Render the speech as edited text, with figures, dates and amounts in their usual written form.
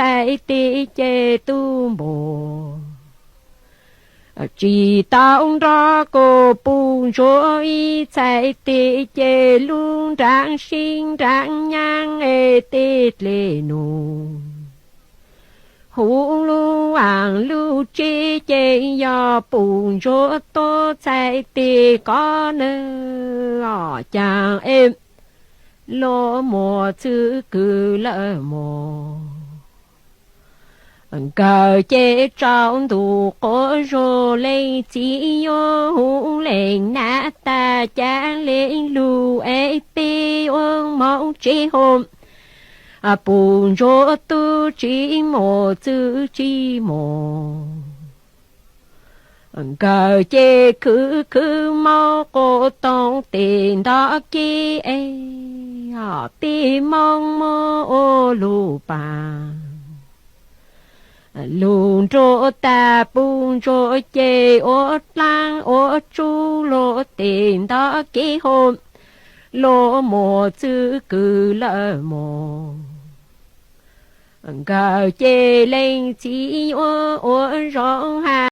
在地界都无。chỉ tao ra cô bùn rồi tại tê chê luôn rạng sinh rạng nhang ê tê lê nụ hú lu ang lu chê chê ya bùn rồi tô tại tê có nơ ở chàng em lo mùa chữ cử lỡ mùa cờ chế trong tù có rô lên chỉ yo hú lên nát ta chán lên lù ê tê ôn mong chế hôm bùn rô tu chỉ mô chữ chỉ mô cờ chế cứ mô cô tông tiền đó kia ê tì mong mô ô lù bà luôn trô ta bùn trô chê ô lang ô chú lô tiền đó ký hôn lô mô chữ cử lỡ mô gạo chê lên chỉ ô ô rong hà